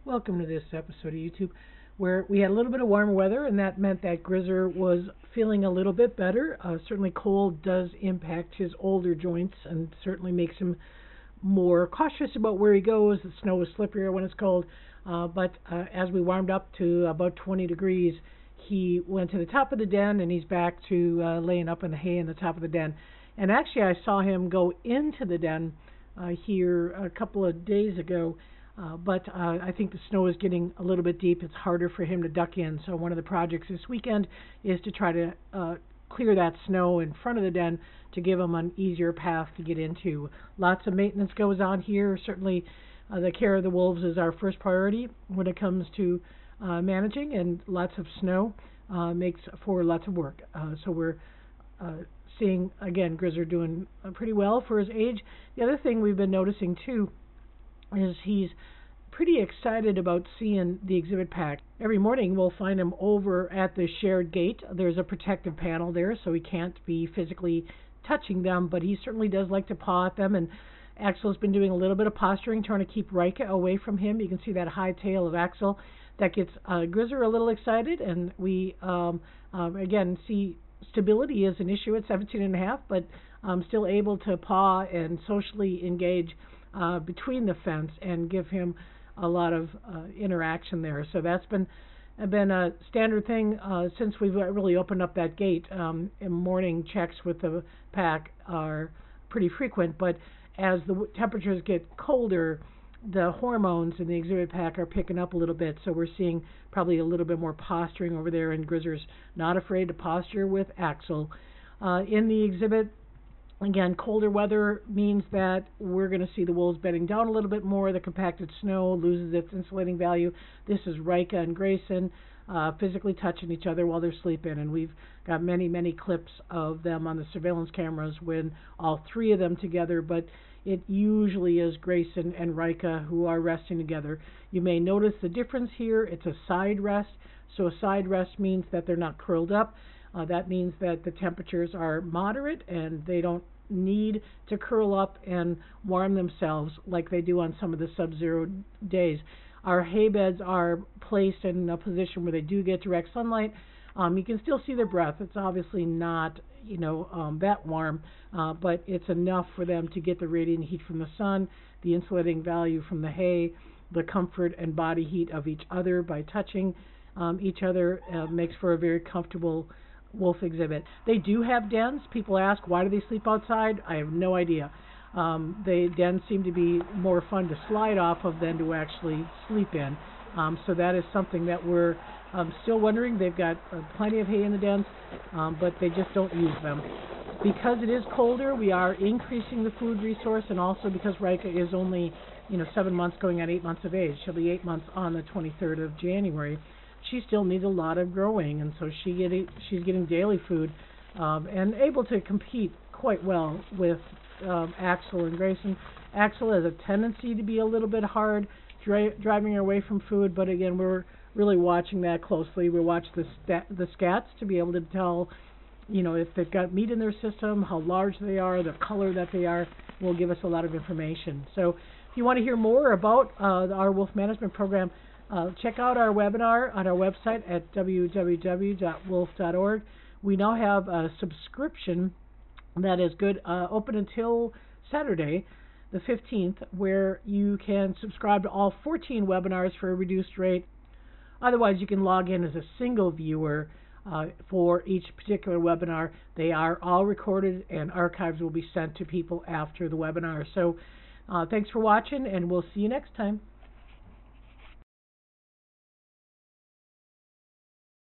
Welcome to this episode of YouTube where we had a little bit of warmer weather, and that meant that Grizzer was feeling a little bit better. Certainly cold does impact his older joints and certainly makes him more cautious about where he goes. The snow is slipperier when it's cold, but as we warmed up to about 20 degrees, he went to the top of the den and he's back to laying up in the hay in the top of the den. And actually I saw him go into the den here a couple of days ago. But I think the snow is getting a little bit deep. It's harder for him to duck in. So one of the projects this weekend is to try to clear that snow in front of the den to give him an easier path to get into. Lots of maintenance goes on here. Certainly the care of the wolves is our first priority when it comes to managing, and lots of snow makes for lots of work. So we're seeing, again, Grizzer doing pretty well for his age. The other thing we've been noticing, too, is he's pretty excited about seeing the exhibit pack. Every morning we'll find him over at the shared gate. There's a protective panel there, so he can't be physically touching them, but he certainly does like to paw at them, and Axel's been doing a little bit of posturing, trying to keep Rika away from him. You can see that high tail of Axel. That gets Grizzer a little excited, and we again see stability is an issue at 17.5, but still able to paw and socially engage between the fence and give him a lot of interaction there. So that's been a standard thing since we've really opened up that gate. And morning checks with the pack are pretty frequent, but as the temperatures get colder, the hormones in the exhibit pack are picking up a little bit, so we're seeing probably a little bit more posturing over there, and Grizzer's not afraid to posture with Axel. In the exhibit, again, colder weather means that we're going to see the wolves bedding down a little bit more. The compacted snow loses its insulating value. This is Rika and Grayson physically touching each other while they're sleeping, and we've got many, many clips of them on the surveillance cameras when all three of them together, but it usually is Grayson and Rika who are resting together. You may notice the difference here. It's a side rest, so a side rest means that they're not curled up. That means that the temperatures are moderate and they don't need to curl up and warm themselves like they do on some of the sub-zero days. Our hay beds are placed in a position where they do get direct sunlight. You can still see their breath. It's obviously not, that warm, but it's enough for them to get the radiant heat from the sun, the insulating value from the hay, the comfort and body heat of each other by touching each other makes for a very comfortable wolf exhibit. They do have dens. People ask, why do they sleep outside? I have no idea. The dens seem to be more fun to slide off of than to actually sleep in. So that is something that we're still wondering. They've got plenty of hay in the dens, but they just don't use them. Because it is colder, we are increasing the food resource, and also because Rika is only 7 months going on 8 months of age. She'll be 8 months on the 23rd of January. She still needs a lot of growing, and so she's getting daily food and able to compete quite well with Axel and Grayson. Axel has a tendency to be a little bit hard driving her away from food, but again, we're really watching that closely. We watch the scats to be able to tell, if they've got meat in their system, how large they are, the color that they are, will give us a lot of information. So if you want to hear more about our wolf management program, check out our webinar on our website at www.wolf.org. We now have a subscription that is good, open until Saturday, the 15th, where you can subscribe to all 14 webinars for a reduced rate. Otherwise, you can log in as a single viewer for each particular webinar. They are all recorded, and archives will be sent to people after the webinar. So thanks for watching, and we'll see you next time.